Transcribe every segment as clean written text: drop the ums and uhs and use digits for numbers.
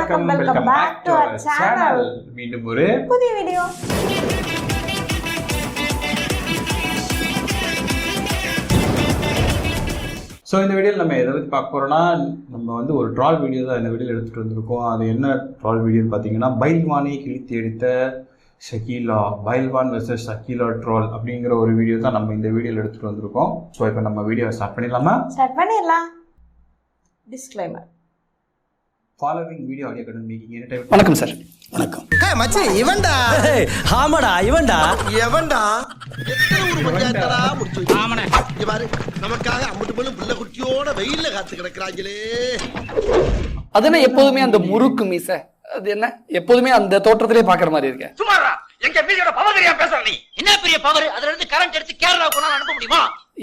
வணக்கம், welcome back to our channel. மீண்டும் ஒரு புதிய வீடியோ. ஸோ இந்த வீடியோவில் நம்ம எதை பற்றி பார்க்க போகிறோம்னா, நம்ம வந்து ஒரு ட்ரால் வீடியோ தான் இந்த வீடியோவில் எடுத்துகிட்டு வந்திருக்கோம். அது என்ன ட்ரால் வீடியோன்னு பார்த்தீங்கன்னா, பைல்வானை கிழித்து எடுத்த ஷக்கீலா, பைல்வான் வெர்சஸ் ஷக்கீலா ட்ரால் அப்படிங்கிற ஒரு வீடியோ தான் நம்ம இந்த வீடியோவில் எடுத்துகிட்டு வந்திருக்கோம். ஸோ இப்போ நம்ம வீடியோ ஸ்டார்ட் பண்ணிடலாமா? ஸ்டார்ட் பண்ணிடலாம். Disclaimer. Following video audio content making entertainment. வணக்கம் சார். வணக்கம். மச்சி இவன்டா. ஆமாடா இவன்டா. எவன்டா? எத்தனை ஊர் பஞ்சாயத்தடா முடிச்சு வச்சு. ஆமாண்ணே. இங்க பாரு, நமக்காக அம்பட்டு போலும் புள்ள குட்டியோட வெயில்ல காத்து கிடக்குறாங்களே. அதுனா எப்போதுமே அந்த முறுக்கு மீச, அது என்ன எப்போதுமே அந்த தோற்றத்திலே பாக்குற மாதிரி இருக்கு. சுமாரா எங்க வீடியோட பவர் தெரியா பேசுற நீ? என்ன பெரிய பவர்? அதுல இருந்து கரண்ட் எடுத்து கேரளா கொண்டு அனுப்ப முடியுமா?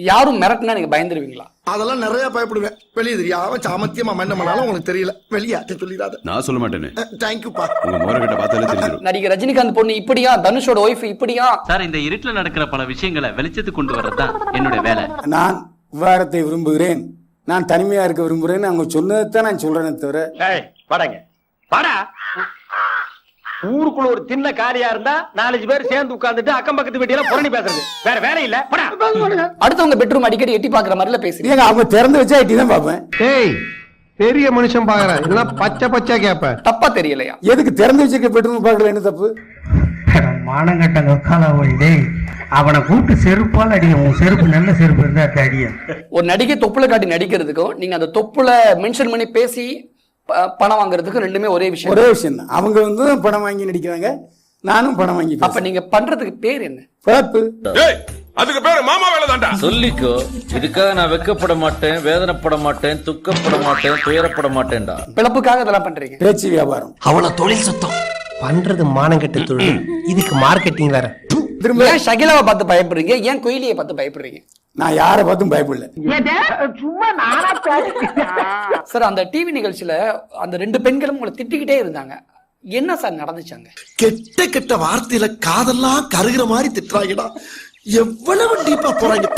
யாரும் மிரட்டினா நீங்க பயந்துருவீங்களா? அதெல்லாம் நிறைய பயப்படுவேன். வெளியே தெரியாம சாமத்தியமா மண்ண பண்ணாலும் உங்களுக்கு தெரியல. வெளியாட்ட சொல்லிடாத. நான் சொல்ல மாட்டேனே. தேங்க்யூப்பா. உங்க மோரகிட்ட பார்த்தாலே தெரிஞ்சிடும். நடிகர் ரஜினிகாந்த் பொண்ணு இப்படியா, தனுஷோட ஒய்ஃப் இப்படியா? சார், இந்த இருட்டுல நடக்கிற பல விஷயங்களை வெளிச்சத்துக்கு கொண்டு வர்றதுதான் என்னோட வேலை. நான் விவாதத்தை விரும்புகிறேன், நான் தனிமையா இருக்க விரும்புகிறேன். அவங்க சொன்னதைத்தான் நான் சொல்றேனே தவிர. படங்க படா. ஊருக்குள்ள ஒரு சின்ன காரியா இருந்தா 4 பேர் சேர்ந்து உட்கார்ந்துட்டு அக்கம் பக்கத்து வீட்டில புரணி பேசுறது வேற வேலை இல்ல. படா. அடுத்தவங்க பெட்ரூம் அடிக்கடி எட்டி பாக்குற மாதிரில பேசுறீங்க. அவங்க திறந்து வச்சா எட்டி தான் பார்ப்பேன். ஏய், பெரிய மனுஷன் பாக்குறேன், இல்ல பச்சை பச்சை கேப்ப. தப்பா தெரியலையா? எதுக்கு திறந்து வச்சிருக்க பெட்ரூம் பார்க்கல, என்ன தப்பு? மானங்கட்ட கால ஓடிடே, அவனை கூட்டு செருப்பால் அடியும். உன் செருப்பு நல்ல செருப்பு இருந்தா அடிய. ஒரு நடிகை தொப்புல காட்டி நடிக்கிறதுக்கும் நீங்க அந்த தொப்புல மென்ஷன் பண்ணி பேசி பணம் வாங்குறதுக்கு ரெண்டுமே ஒரே விஷயம். ஒரே விஷயம் தான். அவங்க வந்து பணம் வாங்கி நடிக்கிறாங்க, நானும் பணம் வாங்கி. அப்ப நீங்க பண்றதுக்கு பேர் என்ன? பிறப்பு. அதுக்கு பேரு மாமா வேலை தான்டா. சொல்லிக்கோ. இதுக்காக நான் வெக்கப்பட மாட்டேன், வேதனைப்பட மாட்டேன், துக்கப்பட மாட்டேன், துயரப்பட மாட்டேன்டா. பிழப்புக்காக இதெல்லாம் பண்றீங்க. பேச்சு வியாபாரம். அவ்வளவு தொழில் சுத்தம் பண்றது மானங்கட்ட தொழில். இதுக்கு மார்க்கெட்டிங் வேற. திரும்ப ஏன் ஷகிலாவை பார்த்து பயப்படுறீங்க? ஏன் குயிலியை பார்த்து பயப்படுறீங்க? நான் யாரை பார்த்தும் பயப்படல. சும்மா நானா சார், அந்த டிவி நிகழ்ச்சியில அந்த 2 பெண்களும் உங்களை திட்டிக்கிட்டே இருந்தாங்க. என்ன சார் நடந்துச்சாங்க? கெட்ட கெட்ட வார்த்தையில காதெல்லாம் கருகிற மாதிரி திட்டுறாங்கடா. எவ்வளவு டீப்பா போறாங்க.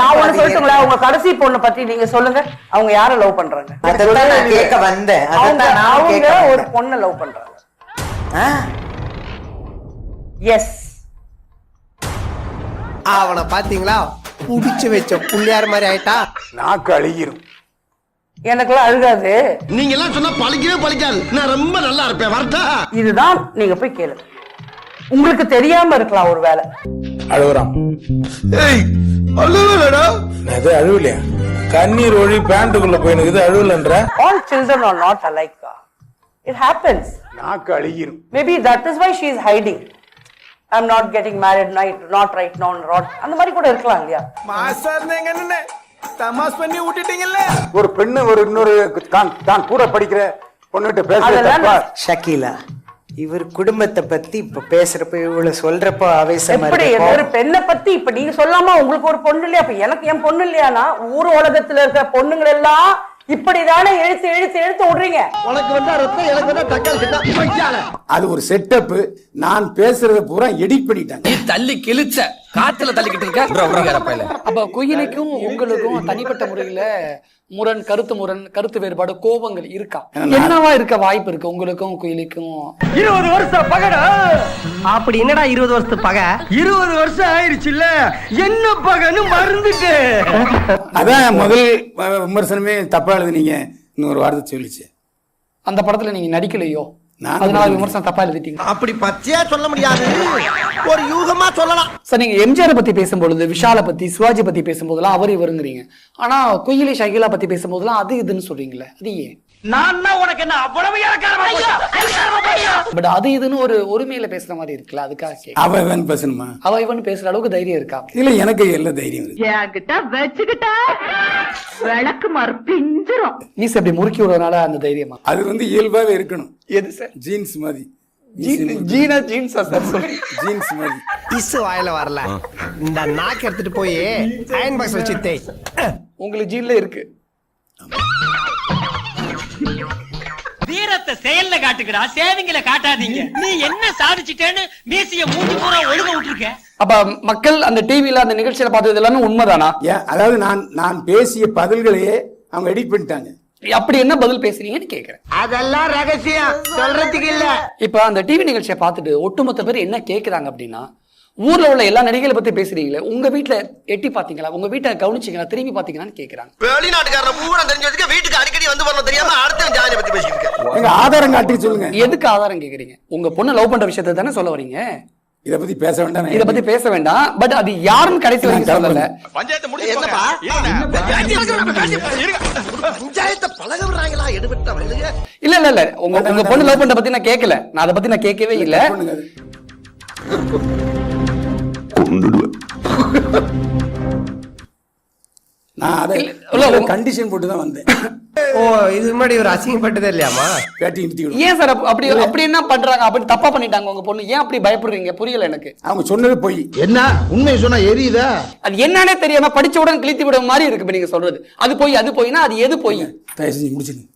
நான் ஒண்ணு சொல்லட்டுங்களா? உங்க கடைசி பொண்ணு பத்தி நீங்க சொல்லுங்க. அவங்க யார லவ் பண்றாங்க? அதான் நான் கேட்க வந்தேன். அவங்க ஒரு பொண்ணை லவ் பண்றாங்க. எஸ். அவனை பாத்தீங்களா? புடிச்சு வச்ச புள்ளியார் மாதிரி ஆயிட்டா. நாக்கு அழுகிரும். எனக்குலாம் அழுகாது. நீங்க எல்லாம் சொன்னா பழிக்கவே பழிக்காது. நான் ரொம்ப நல்லா இருப்பேன். வரட்டா? இதுதான் நீங்க போய் கேளுங்க. உங்களுக்கு தெரியாம இருக்கலாம் ஒரு வேலை. அழுகுறான். ஏய், அழுவலடா. அது அழுவலையா? கண்ணீர் ஒழி பேண்ட்டுக்குள்ள போயினுக்குது, அழுவலன்ற. All children are not alike. It happens. நாக்கு அழுகிரும். Maybe that is why she is hiding. I'm not getting married, not right now, not. அந்த மாதிரி கூட இருக்கலாம் இல்லையா? மாஸ்டர் நீங்க என்ன தமாஸ் பண்ணி விட்டுட்டீங்கல்ல. ஒரு பெண்ணு ஒரு இன்னொரு தான் கூட படிக்கிற பொண்ணுகிட்ட பேசுறப்ப ஷக்கீலா, இவர் குடும்பத்தை பத்தி இப்ப பேசுறப்ப இவ்வளவு சொல்றப்ப ஆவேசமா எப்படி ஒரு பெண்ணை பத்தி இப்ப நீங்க சொல்லாம உங்களுக்கு ஒரு பொண்ணு இல்லையா? அப்ப எனக்கு என் பொண்ணு இல்லையானா? ஊர் உலகத்துல இருக்க பொண்ணுங்க எல்லாம் இப்படிதானே இழுத்து இழுத்து இழுத்து விடுறீங்க. உனக்கு வந்தா ரத்தம், எனக்கு வந்தா தக்காளி சட்னி. அது ஒரு செட்டப். நான் பேசுறத பூரா எடிட் பண்ணிட்டாங்க. நீ தள்ளி கிழிச்ச காத்துல தள்ளிக்கிட்டு இருக்க. அப்ப குயிலுக்கும் உங்களுக்கும் தனிப்பட்ட முறையில முரண், கருத்து வேறுபாடு, கோபங்கள் இருக்கா? என்னவா இருக்க வாய்ப்பு இருக்கு உங்களுக்கும் குயிலுக்கும்? 20 வருஷம் பகடா. அப்படி என்னடா 20 வருஷத்து பகை? 20 வருஷம் ஆயிருச்சுல்ல, என்ன பகன்னு மறந்துட்டு. அதான் முதல் விமர்சனமே தப்பா எழுதுனீங்க. இன்னொரு வார்த்தை சொல்லிச்சு. அந்த படத்துல நீங்க நடிக்கலையோ, நான் அதனால விமர்சனம் தப்பா எழுதிட்டீங்க. அப்படி பச்சையா சொல்ல முடியாது, ஒரு யூகமா சொல்லலாம். சார், நீங்க எம்ஜிஆர் பத்தி பேசும்பொழுது, விஷால பத்தி, சிவாஜி பத்தி பேசும்போதெல்லாம் அவர் இவருங்கிறீங்க. ஆனா குயிலி ஷகிலா பத்தி பேசும்போதெல்லாம் அது இதுன்னு சொல்றீங்களே, அது ஏன்? நான் உனக்கு என்ன அவ்வளவு பட் அது இதுன்னு ஒரு ஒருமையில பேசுற மாதிரி இருக்குல்ல, அதுக்காக அவ இவன் பேசணுமா? அவ இவன் பேசுற அளவுக்கு தைரியம் இருக்கா? இல்ல, எனக்கு எல்லா தைரியம் இருக்கு. என்கிட்ட வச்சுக்கிட்டா விளக்கு மாறு பிஞ்சிரும். மீசை அப்படி முறுக்கி விடுறதுனால அந்த தைரியமா? அது வந்து இயல்பாவே இருக்கணும். எது சார்? ஜீன்ஸ் மாதிரி. ஜீன்ஸா சார்? ஜீன்ஸ் மாதிரி. பிசு வாயில வரல. இந்த நாக்கு எடுத்துட்டு போய் அயன் பாக்ஸ் வச்சு தேய். உங்களுக்கு ஜீன்ல இருக்கு. வீரத்தை செயல்ல காட்டுக்கடா, சேவிங்கள காட்டாதீங்க. நீ என்ன சாதிச்சிட்டேன்னு மீசிய மூஞ்சி பூரா ஒழுங்க விட்டுருக்க. அப்ப மக்கள் அந்த டிவில அந்த நிகழ்ச்சியில பார்த்தது எல்லாமே உண்மைதானா? அதாவது நான் பேசிய பதில்களையே அவங்க எடிட் பண்ணிட்டாங்க. அப்படி என்ன பதில் பேசுறீங்கன்னு கேக்குறேன். அதெல்லாம் ரகசியம் சொல்றதுக்கு இல்ல. இப்ப அந்த டிவி நிகழ்ச்சியை பார்த்துட்டு ஒட்டுமொத்த பேர் என்ன கேக்குறாங்க அப்படின்னா, ஊர்ல உள்ள எல்லா நடிகைகளை பத்தி பேசுறீங்களே, உங்க வீட்டுல எட்டி பாத்தீங்களா, உங்க வீட்டை கவனிச்சீங்களா, திரும்பி பாத்தீங்களான்னு கேக்குறாங்க. வெளிநாட்டுக்காரன் பூரா தெரிஞ்சு வச்சுக்க, வீட்டுக்கு அடிக்கடி வந்து வரணும் தெரியாம அடுத்த ஜாதியை பத்தி பேசிட்டு இருக்கேன். எங்க ஆதாரம் காட்டி சொல்லுங்க. எதுக்கு ஆதாரம் கேக்குறீங்க? உங்க பொண்ணு லவ் பண்ற விஷயத்தை தானே சொல்ல வரீங்க. இத பத்தி பேச வேண்டாம். இத பத்தி பேச வேண்டாம். பட் அது யாருன்னு கடைசி வரைக்கும் சொல்லல. பஞ்சாயத்து முடிச்சு என்னப்பா பஞ்சாயத்தை பழக விடுறாங்களா எடுபட்ட வயலுங்க. இல்ல இல்ல இல்ல, உங்க பொண்ணு லவ் பண்ற பத்தி நான் கேட்கல. நான் அதை பத்தி நான் கேட்கவே இல்ல. நான் அதை கண்டிஷன் போட்டு தான் வந்தேன். ஓ, இது முன்னாடி ஒரு அசிங்கப்பட்டதே இல்லையாமா? ஏன் சார் அப்படி என்ன பண்றாங்க? அப்படி தப்பா பண்ணிட்டாங்க உங்க பொண்ணு, ஏன் அப்படி பயப்படுறீங்க? புரியல எனக்கு. அவங்க சொன்னது போய் என்ன உண்மை சொன்னா எரியுதா? அது என்னன்னே தெரியாம படிச்ச உடனே கிழித்து விட மாதிரி இருக்கு. இப்ப நீங்க சொல்றது அது போய் அது போய்னா அது எது போய்? தயவு செஞ்சு முடிச்சுங்க.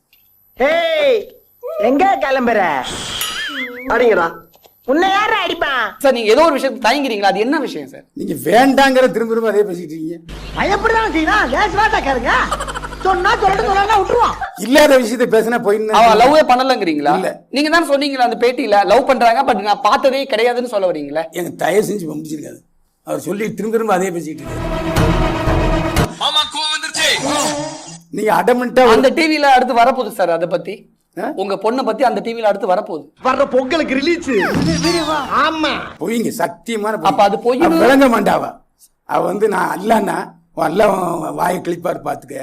ஏய், எங்க கிளம்புற? அடிங்கடா. உன்னை யார அடிப்பான்? சார் நீங்க ஏதோ ஒரு விஷயத்தை தயங்குறீங்களா? அது என்ன விஷயம் சார்? நீங்க வேண்டாங்கிற திரும்ப திரும்ப அதே பேசிட்டு இருக்கீங்க. பயப்படதான் செய்யணும். லேஸ்வாட்டா கேளுங்க. சொன்னா சொல்லட்டு சொன்னா விட்டுருவான். இல்லாத விஷயத்தை பேசினா போயின்னு அவ லவ்வே பண்ணலங்கிறீங்களா? நீங்க தான் சொன்னீங்களா அந்த பேட்டியில லவ் பண்றாங்க, பட் நான் பார்த்ததே கிடையாதுன்னு சொல்ல வரீங்களா? எங்க தயவு செஞ்சு முடிச்சிருக்காது. அவர் சொல்லி திரும்ப திரும்ப அதே பேசிட்டு இருக்காரு. நீங்க அடமெண்டா அந்த டிவில அடுத்து வரப்போகுது சார். அதை பத்தி உங்க பொண்ணை பத்தி அந்த டிவில அடுத்து வரப்போகுது. வர்ற பொங்கலுக்கு ரிலீஸ். ஆமா பொய்ங்க, சத்தியமான அப்ப அது பொய் விளங்க மாட்டாவா. அவ வந்து நான் அல்லன்னா அல்ல வாயை கிளிப்பாரு பாத்துக்க,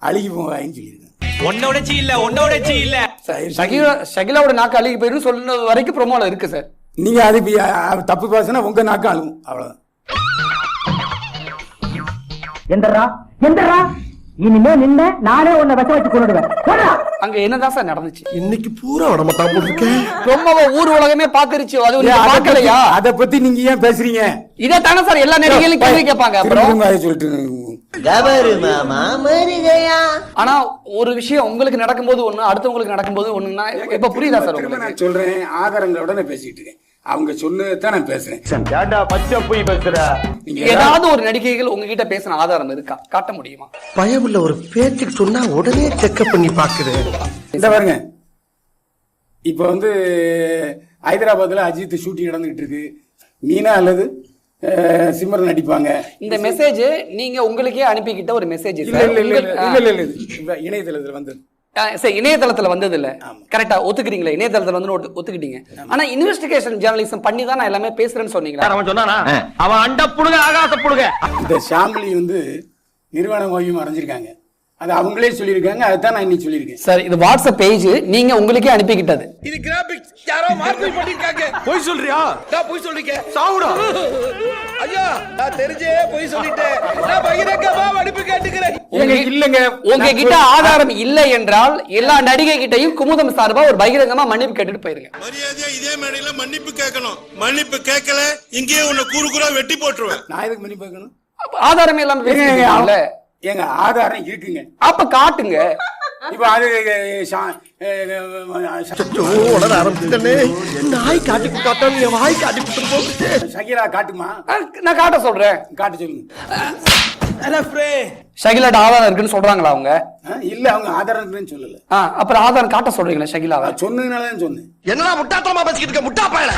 அழுகி வாயின்னு சொல்லியிருக்கேன். ஒன்னோட இல்ல. ஷகிலாவோட நாக்கு அழுகி போயிரும் சொன்னது வரைக்கும் ப்ரோமோல இருக்கு சார். நீங்க அது தப்பு பேசினா உங்க நாக்கு அழுகும், அவ்வளவுதான். எந்தரா இனிமே நின்ன நானே உன்னை வச்ச வச்சு கொண்டுடுவேன். அங்க என்னதான் சார் நடந்துச்சு? இன்னைக்கு பூரா உடம்பட்டா போட்டுருக்கேன். ரொம்ப ஊர் உலகமே பாத்துருச்சு. அது பாக்கலையா? அத பத்தி நீங்க ஏன் பேசுறீங்க? இதை தானே சார் எல்லா நடிகைகளும் கேள்வி கேட்பாங்க. அப்புறம் ஆனா ஒரு விஷயம் உங்களுக்கு நடக்கும்போது ஒண்ணு, அடுத்தவங்களுக்கு நடக்கும்போது ஒண்ணுன்னா இப்ப புரியுதா சார் உங்களுக்கு? நான் சொல்றேன், ஆதாரங்களோட நான் பேசிட்டு இருக்கேன். அவங்க சொன்னதான் நான் பேசுறேன். ஏதாவது ஒரு நடிகைகள் உங்ககிட்ட பேசின ஆதாரம் இருக்கா? காட்ட முடியுமா? பயமுள்ள ஒரு பேச்சுக்கு சொன்னா உடனே செக்அப் பண்ணி பாக்குறேன். இந்த பாருங்க, இப்ப வந்து ஹைதராபாத்ல அஜித் ஷூட்டிங் நடந்துகிட்டு இருக்கு. மீனா அல்லது சிம்ரன் நடிப்பாங்க. இந்த மெசேஜ் நீங்க உங்களுக்கே அனுப்பிக்கிட்ட ஒரு மெசேஜ். இணையதளத்துல வந்தது. சரி, இணையதளத்துல வந்தது இல்ல, கரெக்டா ஒத்துக்கிறீங்களா? இணையதளத்துல வந்து ஒத்துக்கிட்டீங்க. ஆனா இன்வெஸ்டிகேஷன் ஜேர்னலிசம் பண்ணி தான் நான் எல்லாமே பேசுறேன்னு சொன்னீங்களா? அவன் சொன்னானா? அவன் அண்ட புடுங்க ஆகாச புடுங்க. இந்த ஷாம்லி வந்து நிர்வாண ஓவியம் வரைஞ்சிருக்காங்க. அது அவங்களே சொல்லியிருக்காங்க. அதுதான் நான் இன்னைக்கு சொல்லியிருக்கேன். சார் இது வாட்ஸ்அப் பேஜ் நீங்க உங்களுக்கே அனுப்பிக்கிட்டது. இது கிராபிக்ஸ் யாரோ மார்க் பண்ணிருக்காங்க. போய் சொல்றியா? நான் போய் சொல்றீங்க. சாவுடா. ஐயா, நான் தெரிஞ்சே போய் சொல்லிட்டேன். நான் பகிரங்கமா மன்னிப்பு கேட்டுக்கிறேன். இல்லங்க, உங்ககிட்ட ஆதாரம் இல்லை என்றால் எல்லா நடிகை கிட்டையும் குமுதம் சார்பா ஒரு பகிரங்கமா மன்னிப்பு கேட்டுட்டு போயிருங்க. மரியாதையா இதே மேடையில மன்னிப்பு கேட்கணும். மன்னிப்பு கேட்கல இங்கேயே உன்னை கூறு கூறா வெட்டி போட்டுருவேன். நான் எதுக்கு மன்னிப்பு கேட்கணும்? ஆதாரமே எல்லாம் பேசுறீங்கல்ல. எங்க ஆதாரம் இருக்குங்க. அப்ப காட்டுங்க. இப்ப அது நாய் காட்டி காட்டா நீ வாய் காட்டி கொடுத்துட்டு போகுது. ஷகிலா காட்டுமா? நான் காட்ட சொல்றேன். காட்ட சொல்லுங்க. ஷகிலாட்ட ஆதாரம் இருக்குன்னு சொல்றாங்களா அவங்க? இல்ல, அவங்க ஆதாரம் இருக்குன்னு சொல்லல. அப்புறம் ஆதாரம் காட்ட சொல்றீங்களா ஷகிலாவை? சொன்னதுனாலதான் சொன்னேன். என்னடா முட்டாத்தனமா பேசிக்கிட்டு இருக்க முட்டா பயல.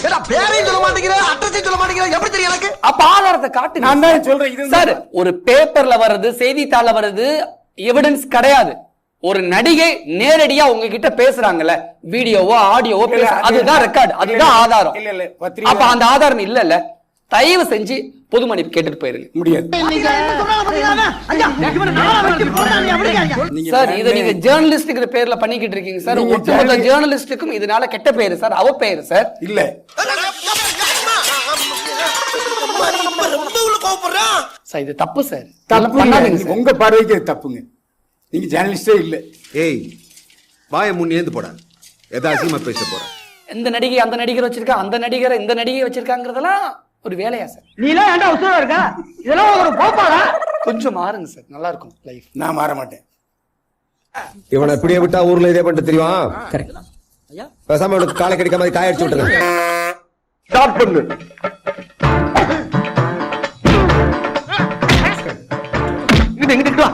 ஏடா பேரையும் சொல்ல மாட்டேங்கிற, அட்ரஸையும் சொல்ல மாட்டேங்கிற, எப்படி தெரியும் எனக்கு? அப்ப ஆதாரத்தை காட்டுங்க. நான் தான் சொல்றேன். இது சார் ஒரு பேப்பர்ல வருது, செய்தித்தாள்ல வருது, எவிடன்ஸ் கிடையாது. ஒரு நடிகை நேரடியா உங்ககிட்ட பேசுறாங்கல்ல, வீடியோவோ ஆடியோவோ அதுதான் ரெக்கார்டு, அதுதான் ஆதாரம். அப்ப அந்த ஆதாரம் இல்ல. தயவு செஞ்சு பொது மன்னிப்பு கேட்டுட்டு போயிருங்க. முடியாது சார். இதை நீங்க ஜேர்னலிஸ்ட்ங்கிற பேர்ல பண்ணிக்கிட்டு இருக்கீங்க சார். ஒட்டுமொத்த ஜேர்னலிஸ்டுக்கும் இதனால கெட்ட பேரு சார், அவ பேரு சார். இல்ல சார், இது தப்பு சார். தப்பு. உங்க பார்வைக்கு தப்புங்க. நீங்க ஜேர்னலிஸ்டே இல்ல. ஏய், வாயை முன்னேந்து போட. எதாசியமா பேச போற. இந்த நடிகை அந்த நடிகர் வச்சிருக்கா, அந்த நடிகரை இந்த நடிகை வச்சிருக்காங்கிறதெல்லாம் ஒரு வேலையா சார்? நீ எல்லாம் ஏன்டா உசுரா இருக்க? இதெல்லாம் ஒரு போப்பாடா. கொஞ்சம் மாறுங்க சார், நல்லா இருக்கும் லைஃப். நான் மாற மாட்டேன். இவனை இப்படியே விட்டா ஊர்ல இதே பண்ணிட்டு தெரியுமா? பேசாம இவனுக்கு காலை கிடைக்காம மாதிரி காய அடிச்சு விட்டுறேன். ஸ்டார்ட் பண்ணு. இங்கிட்டு வா.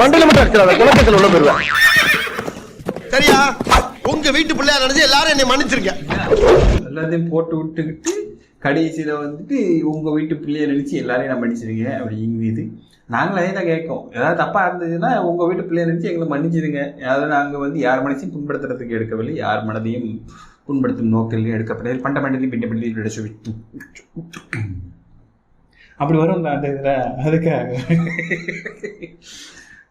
மண்டல மட்டும் அடிச்சிடாத குலக்கத்தில் உள்ள போயிருவேன். சரியா? உங்க வீட்டு பிள்ளையா நினைச்சு எல்லாரும் என்னை மன்னிச்சிருக்கேன். எல்லாத்தையும் போட்டு விட்டுக்கிட்டு கடைசியில் வந்துட்டு உங்கள் வீட்டு பிள்ளைய நினச்சி எல்லாரையும் நான் மன்னிச்சிருங்க அப்படிங்கிறது. நாங்களும் அதே தான் கேட்கோம். ஏதாவது தப்பாக இருந்ததுன்னா உங்கள் வீட்டு பிள்ளைய நினச்சி எங்களை மன்னிச்சிருங்க. அதாவது நாங்கள் வந்து யார் மனசையும் புண்படுத்துறதுக்கு எடுக்கவில்லை, யார் மனதையும் புண்படுத்தும் நோக்கிலையும் எடுக்கப்படவில்லை. பண்டமண்டலி பிண்டமண்டலி அப்படி வரும் அந்த இதில் அதுக்காக.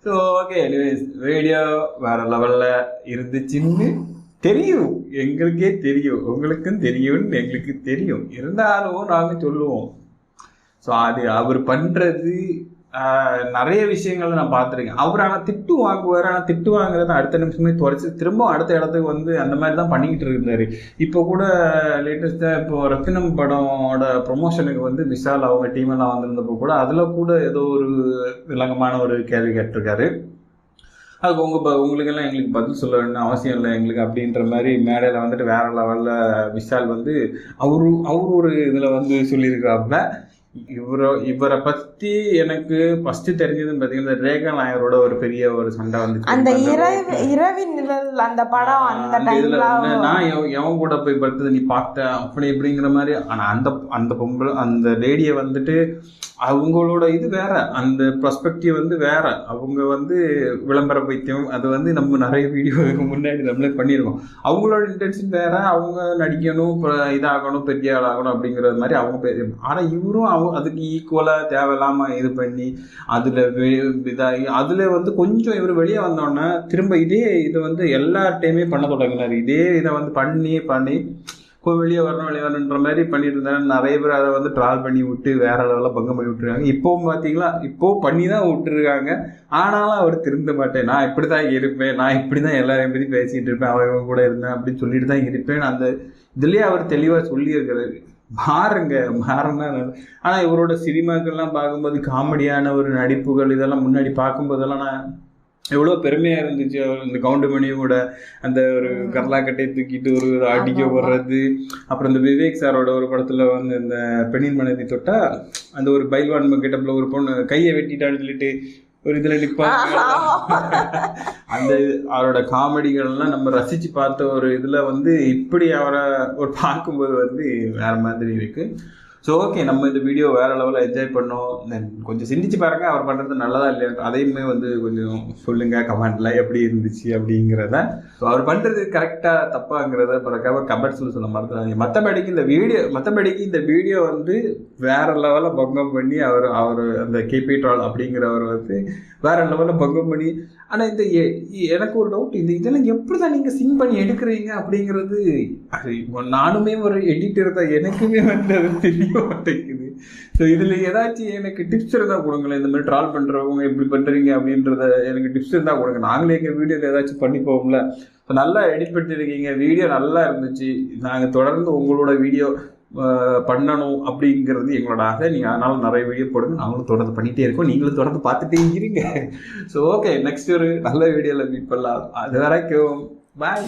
ஸோ ஓகே, எனிவேஸ் வீடியோ வேறு லெவலில் இருந்துச்சுன்னு தெரியும், எங்களுக்கே தெரியும், உங்களுக்கும் தெரியும்னு எங்களுக்கு தெரியும். இருந்தாலும் நாங்கள் சொல்லுவோம். ஸோ அது அவர் பண்ணுறது நிறைய விஷயங்கள் நான் பார்த்துருக்கேன். அவர் ஆனால் திட்டு வாங்குவார். ஆனால் திட்டு வாங்குறத அடுத்த நிமிஷமே துடைச்சி திரும்ப அடுத்த இடத்துக்கு வந்து அந்த மாதிரி தான் பண்ணிக்கிட்டு இருந்தார். இப்போ கூட லேட்டஸ்ட்டாக இப்போ ரத்தினம் படமோட ப்ரொமோஷனுக்கு வந்து விஷால் அவங்க டீமெல்லாம் வந்திருந்தப்போ கூட அதில் கூட ஏதோ ஒரு விளங்கமான ஒரு கேள்வி கேட்டிருக்காரு. அதுக்கு உங்களுக்கெல்லாம் எங்களுக்கு பதில் சொல்ல வேண்டிய அவசியம் இல்லை எங்களுக்கு அப்படின்ற மாதிரி மேடையில் வந்துட்டு வேற லெவலில் விஷால் வந்து அவரு ஒரு இதில் வந்து சொல்லியிருக்கிறாப்புல. இவரை பற்றி எனக்கு ஃபர்ஸ்ட் தெரிஞ்சதுன்னு பார்த்தீங்கன்னா ரேகா நாயரோட ஒரு பெரிய ஒரு சண்டை வந்துச்சு. அந்த இரவின் நிழல் அந்த படம் அந்த டைம்ல நான் எவன் கூட போய் படுத்தது நீ பார்த்த அப்படி இப்படிங்கிற மாதிரி. ஆனால் அந்த பொம்பளை அந்த லேடியை வந்துட்டு அவங்களோட இது வேற, அந்த பெர்ஸ்பெக்டிவ் வந்து வேற. அவங்க வந்து விளம்பர பைத்தியம், அது வந்து நம்ம நிறைய வீடியோவுக்கு முன்னாடி நம்மளே பண்ணியிருக்கோம். அவங்களோட இன்டென்ஷன் வேற, அவங்க நடிக்கணும், இதாகணும், பெரிய ஆளாகணும் அப்படிங்கிறது மாதிரி அவங்க. ஆனால் இவரும் அதுக்கு ஈக்குவலாக தேவையில்லாமல் இது பண்ணி அதில் இதாகி அதில் வந்து கொஞ்சம் இவர் வெளியே வந்தோடனே திரும்ப இதை வந்து எல்லா டைமே பண்ண தொடங்கினார். இதே இதை வந்து பண்ணி வெளியே வரணுன்ற மாதிரி பண்ணிட்டு இருந்தாங்க. நிறைய பேர் அதை வந்து ட்ரால் பண்ணி விட்டு வேற லெவலில் பங்கம் பண்ணி விட்டுருக்காங்க. இப்போவும் பார்த்தீங்களா, இப்போவும் பண்ணி தான் விட்டுருக்காங்க. ஆனாலும் அவர் திருந்த மாட்டேன், நான் இப்படி தான் இருப்பேன், நான் இப்படி தான் எல்லாரையும் பற்றி பேசிகிட்டு இருப்பேன், அவங்க கூட இருந்தேன் அப்படின்னு சொல்லிட்டு தான் இருப்பேன். அந்த இதுலேயே அவர் தெளிவாக சொல்லியிருக்கிறாரு, மாறுன்னா. ஆனால் இவரோட சினிமாக்கள்லாம் பார்க்கும்போது காமெடியான ஒரு நடிப்புகள் இதெல்லாம் முன்னாடி பார்க்கும்போதெல்லாம் நான் எவ்வளோ பெருமையாக இருந்துச்சு. இந்த கவுண்டமணியோட அந்த ஒரு கர்லாக்கட்டையை தூக்கிட்டு ஒரு அடிக்க வர்றது. அப்புறம் இந்த விவேக் சாரோட ஒரு படத்தில் வந்து இந்த பெண்ணின் மனதை தொட்டா அந்த ஒரு பைல்வான் கெட்டப்பில் ஒரு பொண்ணு கையை வெட்டிட்டான்னு சொல்லிட்டு ஒரு இதில் நிற்பாங்க. அந்த அவரோட காமெடிகள்லாம் நம்ம ரசித்து பார்த்த ஒரு இதில் வந்து இப்படி அவரை ஒரு பார்க்கும்போது வந்து வேறு மாதிரி இருக்குது. ஸோ ஓகே, நம்ம இந்த வீடியோ வேறு லெவலில் என்ஜாய் பண்ணோம். தென் கொஞ்சம் சிந்திச்சு பாருங்கள், அவர் பண்ணுறது நல்லதா இல்லையா அதையுமே வந்து கொஞ்சம் சொல்லுங்கள் கமெண்ட்டில் எப்படி இருந்துச்சு அப்படிங்கிறத. ஸோ அவர் பண்ணுறது கரெக்டாக தப்பாங்கிறத பிறக்காம கமெண்ட்ஸில் சொல்ல மறந்துடாதீங்க. மற்றபடிக்கு இந்த வீடியோ வந்து வேறு லெவலில் பங்கம் பண்ணி அவர் அந்த கேபி ட்ரால் அப்படிங்கிறவர் வந்து வேறு லெவலில் பங்கம் பண்ணி. ஆனால் இந்த எனக்கு ஒரு டவுட், இதெல்லாம் எப்படி தான் நீங்கள் சிங் பண்ணி எடுக்கிறீங்க அப்படிங்கிறது. நானுமே ஒரு எடிட்டர் தான், எனக்குமே வந்து அது தெரிய மாட்டேங்குது. ஸோ இதில் ஏதாச்சும் எனக்கு டிப்ஸ் இருந்தால் கொடுங்களேன். இந்த மாதிரி ட்ரால் பண்ணுறவங்க எப்படி பண்ணுறீங்க அப்படின்றத எனக்கு டிப்ஸ் இருந்தால் கொடுங்க. நாங்களே எங்கள் வீடியோவில் ஏதாச்சும் பண்ணி போவோம்ல. ஸோ நல்லா எடிட் பண்ணிருக்கீங்க, வீடியோ நல்லா இருந்துச்சு. நாங்கள் தொடர்ந்து உங்களோட வீடியோ பண்ணணும் அப்படிங்கிறது எங்களோட ஆசை. நீங்கள் அதனால நிறைய வீடியோ போடுங்க, நாங்களும் தொடர்ந்து பண்ணிகிட்டே இருக்கோம், நீங்களும் தொடர்ந்து பார்த்துட்டே இருங்க. ஸோ ஓகே, நெக்ஸ்ட் ஒரு நல்ல வீடியோவில் மீட் பண்ணலாம். அது வரைக்கும் பாய்.